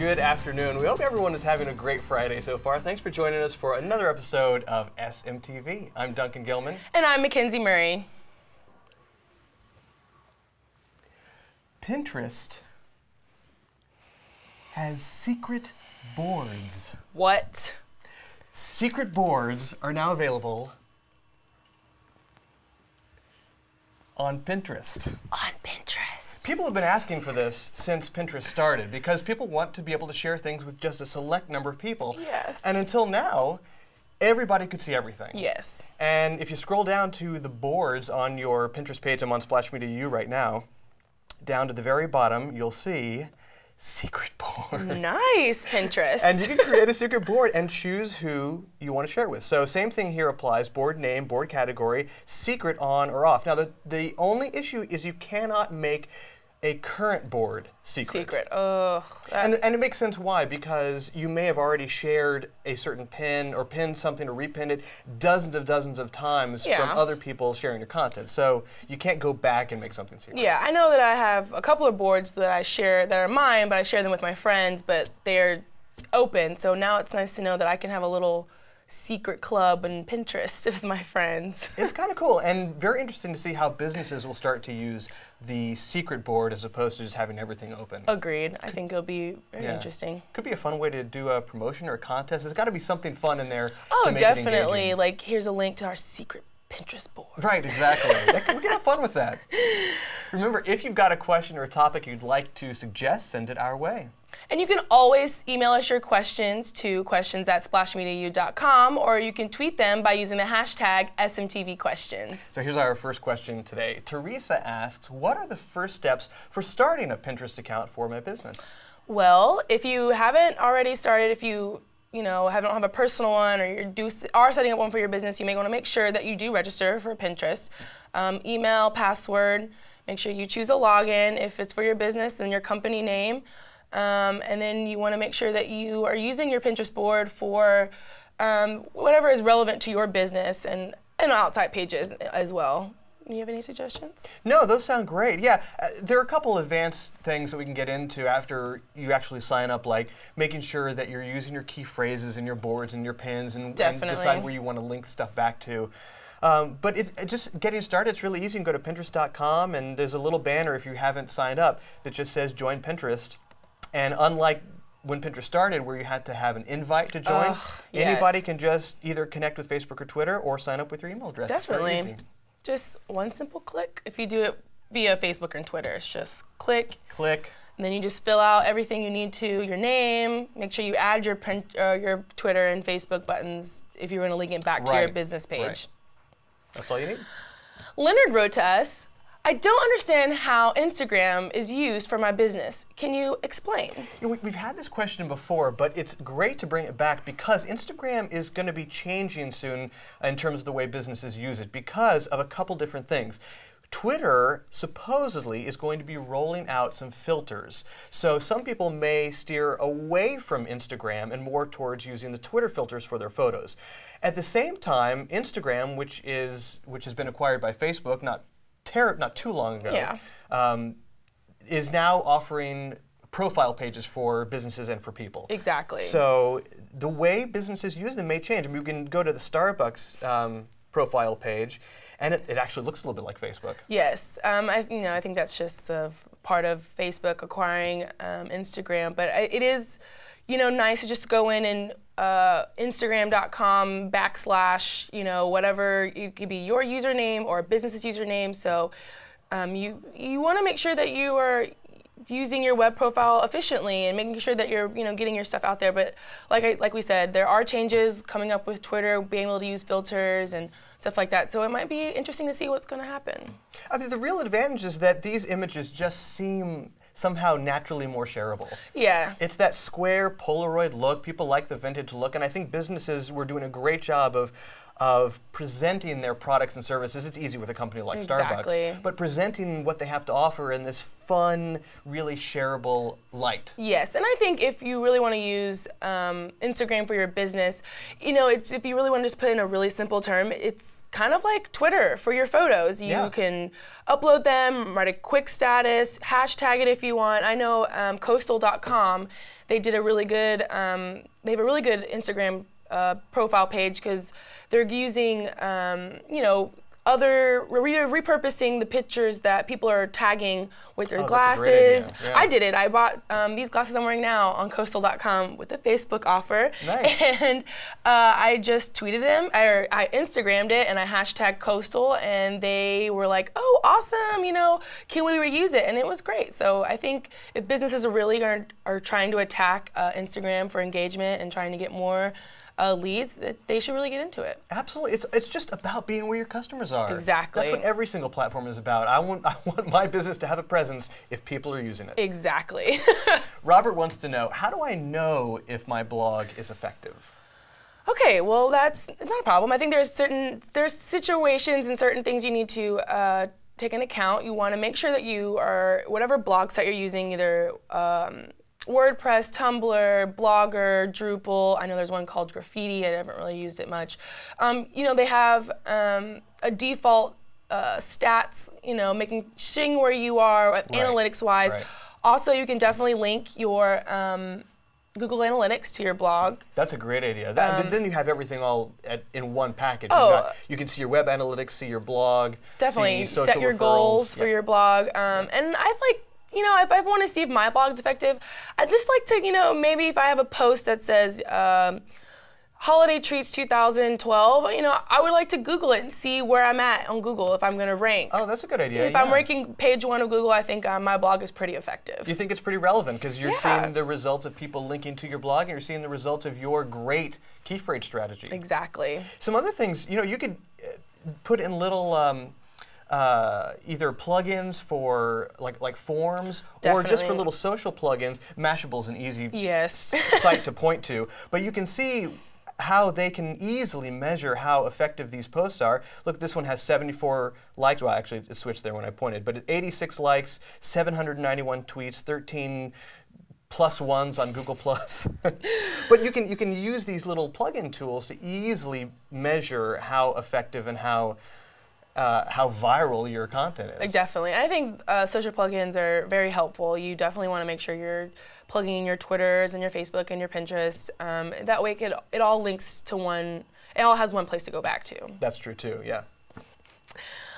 good afternoon. We hope everyone is having a great Friday so far. Thanks for joining us for another episode of SMTV. I'm Duncan Gilman. And I'm Mackenzie Murray. Pinterest has secret boards. What? Secret boards are now available on Pinterest. On Pinterest. People have been asking for this since Pinterest started because people want to be able to share things with just a select number of people. Yes. And until now, everybody could see everything. Yes. And if you scroll down to the boards on your Pinterest page, I'm on Splash Media U right now, down to the very bottom, you'll see secret board. Nice, Pinterest. And you can create a secret board and choose who you want to share it with. So same thing here applies, board name, board category, secret on or off. Now the only issue is you cannot make a current board secret. Oh. And it makes sense why, because you may have already shared a certain pin or pinned something or repinned it dozens of times from other people sharing your content. So you can't go back and make something secret. Yeah, I know that I have a couple of boards that I share that are mine, but I share them with my friends, but they're open. So now it's nice to know that I can have a little secret club and Pinterest with my friends. It's kind of cool and very interesting to see how businesses will start to use the secret board as opposed to just having everything open. Agreed. I think it'll be very interesting. Could be a fun way to do a promotion or a contest. There's got to be something fun in there. Oh, to make definitely. Like, here's a link to our secret Pinterest board. Right, exactly. We can have fun with that. Remember, if you've got a question or a topic you'd like to suggest, send it our way. And you can always email us your questions to questions@splashmediau.com, or you can tweet them by using the hashtag SMTVQuestions. So here's our first question today. Teresa asks, what are the first steps for starting a Pinterest account for my business? Well, if you haven't already started, if you don't have a personal one, or you are setting up one for your business, you may want to make sure that you do register for Pinterest. Email, password, make sure you choose a login. If it's for your business, then your company name. And then you want to make sure that you are using your Pinterest board for whatever is relevant to your business and outside pages as well. Do you have any suggestions? No, those sound great. Yeah, there are a couple advanced things that we can get into after you actually sign up, like making sure that you're using your key phrases in your boards and your pins and decide where you want to link stuff back to. But it's just getting started. It's really easy. You can go to Pinterest.com, and there's a little banner if you haven't signed up that just says Join Pinterest. And unlike when Pinterest started, where you had to have an invite to join, anybody can just either connect with Facebook or Twitter or sign up with your email address. Definitely. It's very easy. Just one simple click. If you do it via Facebook and Twitter, it's just click. Click. And then you just fill out everything you need to, your name, make sure you add your Twitter and Facebook buttons if you want to link it back to your business page. Right. That's all you need. Leonard wrote to us, I don't understand how Instagram is used for my business. Can you explain? We've had this question before, but it's great to bring it back because Instagram is going to be changing soon in terms of the way businesses use it because of a couple different things. Twitter supposedly is going to be rolling out some filters. So some people may steer away from Instagram and more towards using the Twitter filters for their photos. At the same time, Instagram, which has been acquired by Facebook not too long ago, is now offering profile pages for businesses and for people. Exactly. So the way businesses use them may change. I mean, you can go to the Starbucks profile page, and it actually looks a little bit like Facebook. Yes, I think that's just part of Facebook acquiring Instagram, but it is, nice to just go in and Instagram.com / whatever, it could be your username or a business's username. So you want to make sure that you are using your web profile efficiently and making sure that you're getting your stuff out there. But like we said, there are changes coming up with Twitter, being able to use filters and stuff like that. So it might be interesting to see what's going to happen. I mean, the real advantage is that these images just seem somehow naturally more shareable. Yeah. It's that square Polaroid look. People like the vintage look, and I think businesses were doing a great job of of presenting their products and services. It's easy with a company like Starbucks, but presenting what they have to offer in this fun, really shareable light. Yes, and I think if you really want to use Instagram for your business, you know, if you really want to just put in a really simple term, it's kind of like Twitter for your photos. You can upload them, write a quick status, hashtag it if you want. I know Coastal.com, they did a really good, they have a really good Instagram profile page because they're using, you know, repurposing the pictures that people are tagging with their glasses. Yeah. I did it. I bought these glasses I'm wearing now on Coastal.com with a Facebook offer. Nice. And I just tweeted them, or I Instagrammed it, and I hashtagged Coastal, and they were like, oh, awesome, you know, can we reuse it? And it was great. So I think if businesses are really are trying to attack Instagram for engagement and trying to get more leads, that they should really get into it. Absolutely, it's just about being where your customers are. Exactly. That's what every single platform is about. I want my business to have a presence if people are using it. Exactly. Robert wants to know, how do I know if my blog is effective? Okay, well it's not a problem. I think there's situations and certain things you need to take into account. You want to make sure that you are, whatever blog site you're using, either WordPress, Tumblr, Blogger, Drupal. I know there's one called Graffiti. I haven't really used it much. You know, they have a default stats, you know, seeing where you are analytics-wise. Right. Also, you can definitely link your Google Analytics to your blog. That's a great idea. Then you have everything all in one package. You can see your web analytics, see your blog, definitely see social set your referrals. Goals for your blog. And I've you know, if I want to see if my blog is effective, I'd just like to, you know, maybe if I have a post that says Holiday Treats 2012, you know, I would like to Google it and see where I'm at on Google if I'm going to rank. Oh, that's a good idea. If I'm ranking page 1 of Google, I think my blog is pretty effective. You think it's pretty relevant because you're seeing the results of people linking to your blog, and you're seeing the results of your great key phrase strategy. Exactly. Some other things, you know, you could put in little either plugins for like forms, or just for little social plugins. Mashable's an easy site to point to, but you can see how they can easily measure how effective these posts are. Look, this one has 74 likes. Well, actually, it switched there when I pointed, but 86 likes, 791 tweets, 13 +1s on Google+. But you can use these little plugin tools to easily measure how effective and how viral your content is. Definitely. I think social plugins are very helpful. You definitely want to make sure you're plugging in your Twitters and your Facebook and your Pinterest. That way it all links to one, it all has one place to go back to. That's true too, yeah.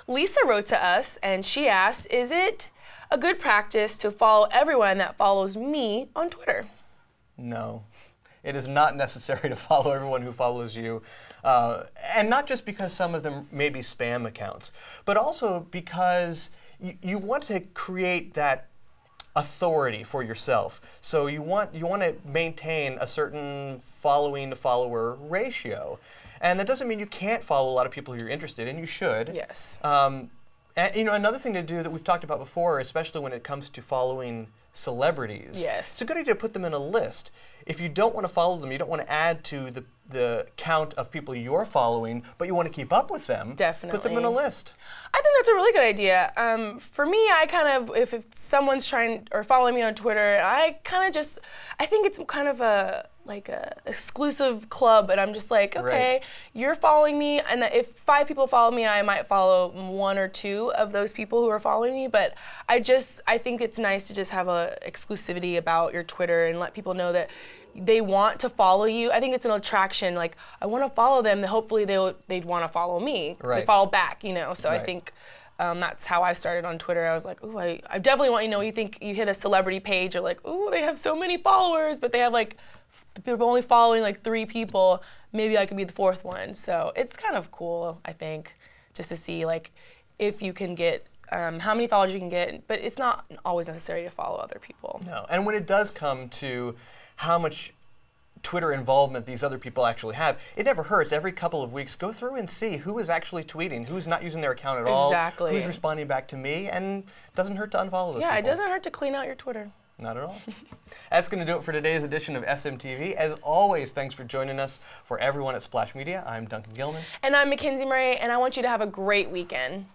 Lisa wrote to us and she asked, is it a good practice to follow everyone that follows me on Twitter? No. It is not necessary to follow everyone who follows you. And not just because some of them may be spam accounts, but also because you want to create that authority for yourself. So you want to maintain a certain following to follower ratio. And that doesn't mean you can't follow a lot of people who you're interested in. You should. Yes. And you know, another thing to do that we've talked about before, especially when it comes to following celebrities, it's a good idea to put them in a list. If you don't want to follow them, you don't want to add to the count of people you're following, but you want to keep up with them, put them in a list. I think that's a really good idea. For me, I kind of, if someone's trying or following me on Twitter, I think it's kind of like a exclusive club, and I'm just like, okay, you're following me, and if 5 people follow me, I might follow 1 or 2 of those people who are following me, but I think it's nice to just have a exclusivity about your Twitter and let people know that they want to follow you. I think it's an attraction, like, I want to follow them, hopefully they'd want to follow me. They follow back, you know, so I think that's how I started on Twitter. I was like, ooh, I definitely want, you know, you think you hit a celebrity page, you're like, ooh, they have so many followers, but they have like, people only following like 3 people, maybe I could be the 4th one. So it's kind of cool, I think, just to see like if you can get, how many followers you can get, but it's not always necessary to follow other people. No, and when it does come to how much Twitter involvement these other people actually have, it never hurts. Every couple of weeks, go through and see who is actually tweeting, who's not using their account at all, who's responding back to me, and it doesn't hurt to unfollow those people. Yeah, it doesn't hurt to clean out your Twitter. Not at all. That's going to do it for today's edition of SMTV. As always, thanks for joining us. For everyone at Splash Media, I'm Duncan Gilman. And I'm Mackenzie Murray, and I want you to have a great weekend.